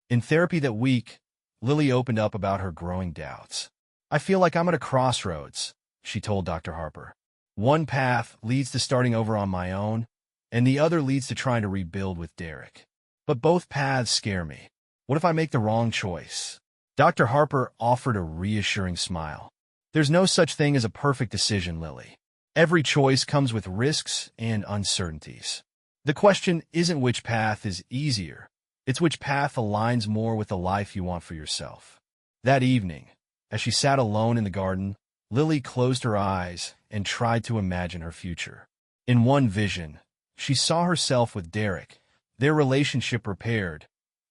Speaker 1: In therapy that week, Lily opened up about her growing doubts. "I feel like I'm at a crossroads," she told Dr. Harper. "One path leads to starting over on my own, and the other leads to trying to rebuild with Derek. But both paths scare me. What if I make the wrong choice?" Dr. Harper offered a reassuring smile. "There's no such thing as a perfect decision, Lily. Every choice comes with risks and uncertainties. The question isn't which path is easier, it's which path aligns more with the life you want for yourself." That evening, as she sat alone in the garden, Lily closed her eyes and tried to imagine her future. In one vision, she saw herself with Derek, their relationship repaired,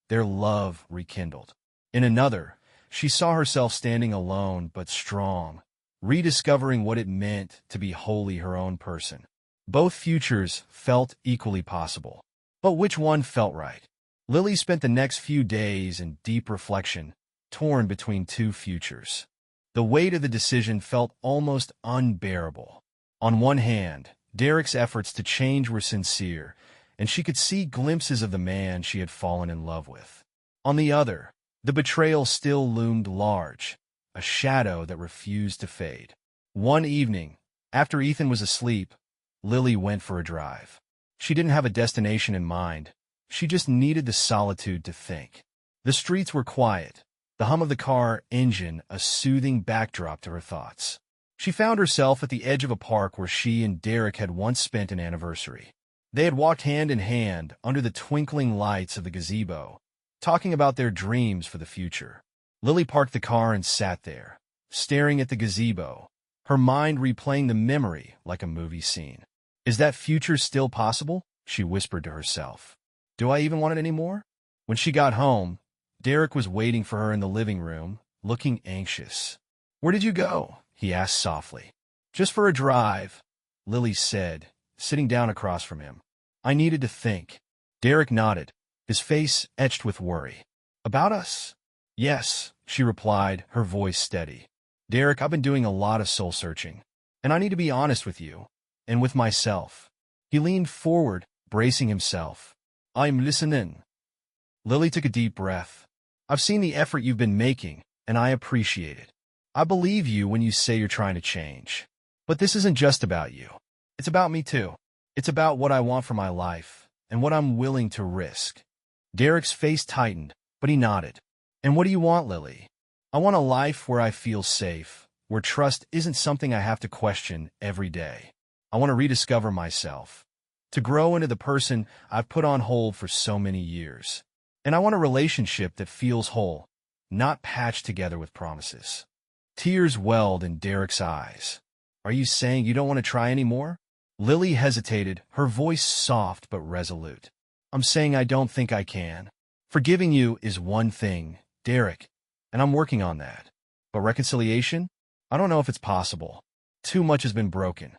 Speaker 1: their love rekindled. In another, she saw herself standing alone but strong, rediscovering what it meant to be wholly her own person. Both futures felt equally possible. But which one felt right? Lily spent the next few days in deep reflection, torn between two futures. The weight of the decision felt almost unbearable. On one hand, Derek's efforts to change were sincere, and she could see glimpses of the man she had fallen in love with. On the other, the betrayal still loomed large, a shadow that refused to fade. One evening, after Ethan was asleep, Lily went for a drive. She didn't have a destination in mind. She just needed the solitude to think. The streets were quiet, the hum of the car engine a soothing backdrop to her thoughts. She found herself at the edge of a park where she and Derek had once spent an anniversary. They had walked hand in hand under the twinkling lights of the gazebo, talking about their dreams for the future. Lily parked the car and sat there, staring at the gazebo, her mind replaying the memory like a movie scene. "Is that future still possible?" she whispered to herself. "Do I even want it anymore?" When she got home, Derek was waiting for her in the living room, looking anxious. "Where did you go?" he asked softly. "Just for a drive," Lily said, sitting down across from him. "I needed to think." Derek nodded, his face etched with worry. "About us?" "Yes," she replied, her voice steady. "Derek, I've been doing a lot of soul-searching, and I need to be honest with you, and with myself." He leaned forward, bracing himself. "I'm listening." Lily took a deep breath. "I've seen the effort you've been making, and I appreciate it. I believe you when you say you're trying to change. But this isn't just about you. It's about me too. It's about what I want for my life, and what I'm willing to risk." Derek's face tightened, but he nodded. "And what do you want, Lily?" "I want a life where I feel safe, where trust isn't something I have to question every day. I want to rediscover myself, to grow into the person I've put on hold for so many years. And I want a relationship that feels whole, not patched together with promises." Tears welled in Derek's eyes. "Are you saying you don't want to try anymore?" Lily hesitated, her voice soft but resolute. "I'm saying I don't think I can. Forgiving you is one thing, Derek, and I'm working on that. But reconciliation? I don't know if it's possible. Too much has been broken."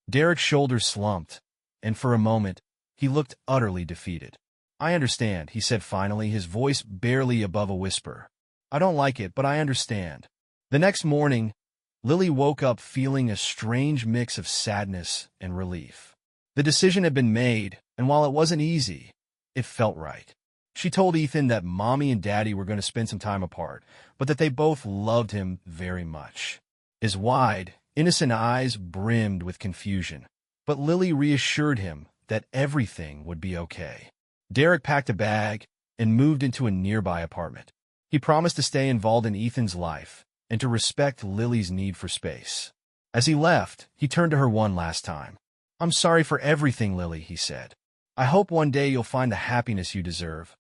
Speaker 1: Derek's shoulders slumped, and for a moment, he looked utterly defeated. "I understand," he said finally, his voice barely above a whisper. "I don't like it, but I understand." The next morning, Lily woke up feeling a strange mix of sadness and relief. The decision had been made, and while it wasn't easy, it felt right. She told Ethan that Mommy and Daddy were going to spend some time apart, but that they both loved him very much. His wide, innocent eyes brimmed with confusion, but Lily reassured him that everything would be okay. Derek packed a bag and moved into a nearby apartment. He promised to stay involved in Ethan's life and to respect Lily's need for space. As he left, he turned to her one last time. "I'm sorry for everything, Lily," he said. "I hope one day you'll find the happiness you deserve,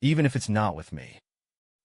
Speaker 1: even if it's not with me."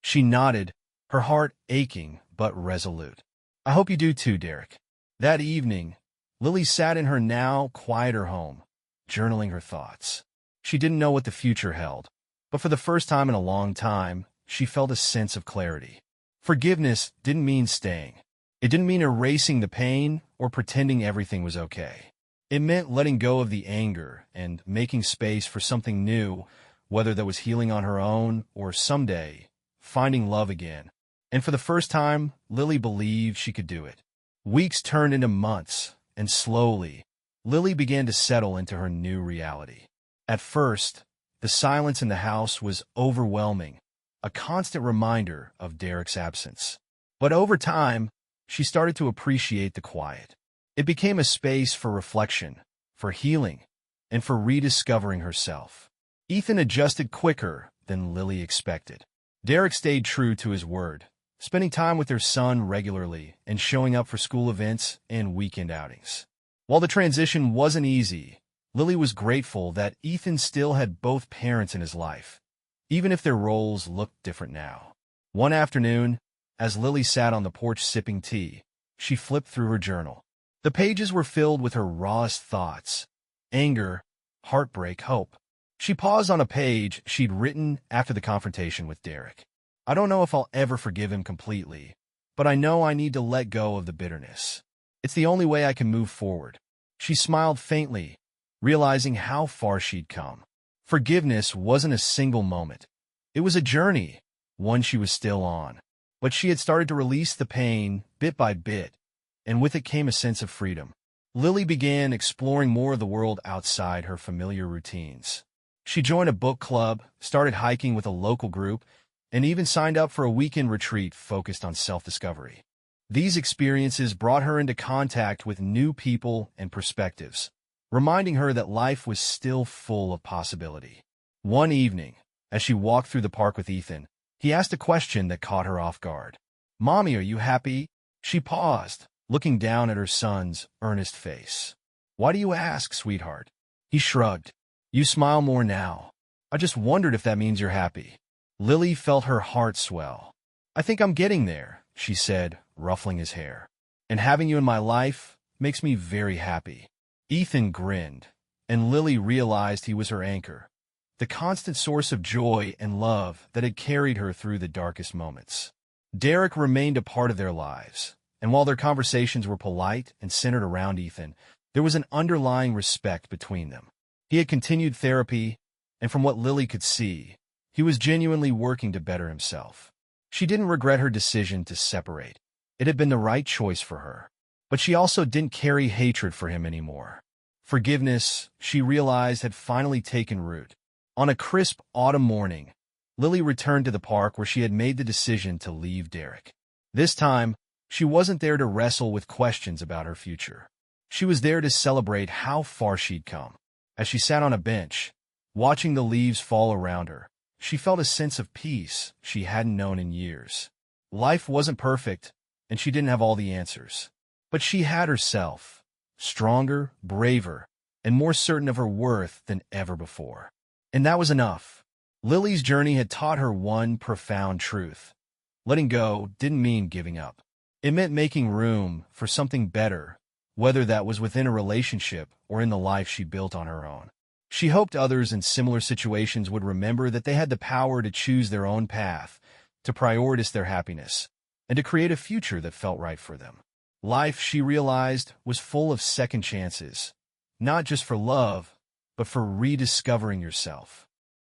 Speaker 1: She nodded, her heart aching but resolute. "I hope you do too, Derek." That evening, Lily sat in her now quieter home, journaling her thoughts. She didn't know what the future held, but for the first time in a long time, she felt a sense of clarity. Forgiveness didn't mean staying. It didn't mean erasing the pain or pretending everything was okay. It meant letting go of the anger and making space for something new, whether that was healing on her own or someday finding love again. And for the first time, Lily believed she could do it. Weeks turned into months, and slowly, Lily began to settle into her new reality. At first, the silence in the house was overwhelming, a constant reminder of Derek's absence. But over time, she started to appreciate the quiet. It became a space for reflection, for healing, and for rediscovering herself. Ethan adjusted quicker than Lily expected. Derek stayed true to his word, spending time with their son regularly and showing up for school events and weekend outings. While the transition wasn't easy, Lily was grateful that Ethan still had both parents in his life, even if their roles looked different now. One afternoon, as Lily sat on the porch sipping tea, she flipped through her journal. The pages were filled with her rawest thoughts: anger, heartbreak, hope. She paused on a page she'd written after the confrontation with Derek. "I don't know if I'll ever forgive him completely, but I know I need to let go of the bitterness. It's the only way I can move forward." She smiled faintly, realizing how far she'd come. Forgiveness wasn't a single moment. It was a journey, one she was still on. But she had started to release the pain bit by bit, and with it came a sense of freedom. Lily began exploring more of the world outside her familiar routines. She joined a book club, started hiking with a local group, and even signed up for a weekend retreat focused on self-discovery. These experiences brought her into contact with new people and perspectives, reminding her that life was still full of possibility. One evening, as she walked through the park with Ethan, he asked a question that caught her off guard. "Mommy, are you happy?" She paused, looking down at her son's earnest face. "Why do you ask, sweetheart?" He shrugged. "You smile more now. I just wondered if that means you're happy." Lily felt her heart swell. "I think I'm getting there," she said, ruffling his hair. "And having you in my life makes me very happy." Ethan grinned, and Lily realized he was her anchor, the constant source of joy and love that had carried her through the darkest moments. Derek remained a part of their lives, and while their conversations were polite and centered around Ethan, there was an underlying respect between them. He had continued therapy, and from what Lily could see, he was genuinely working to better himself. She didn't regret her decision to separate. It had been the right choice for her. But she also didn't carry hatred for him anymore. Forgiveness, she realized, had finally taken root. On a crisp autumn morning, Lily returned to the park where she had made the decision to leave Derek. This time, she wasn't there to wrestle with questions about her future. She was there to celebrate how far she'd come. As she sat on a bench, watching the leaves fall around her, she felt a sense of peace she hadn't known in years. Life wasn't perfect, and she didn't have all the answers. But she had herself, stronger, braver, and more certain of her worth than ever before. And that was enough. Lily's journey had taught her one profound truth. Letting go didn't mean giving up. It meant making room for something better, whether that was within a relationship or in the life she built on her own. She hoped others in similar situations would remember that they had the power to choose their own path, to prioritize their happiness, and to create a future that felt right for them. Life, she realized, was full of second chances, not just for love, but for rediscovering yourself.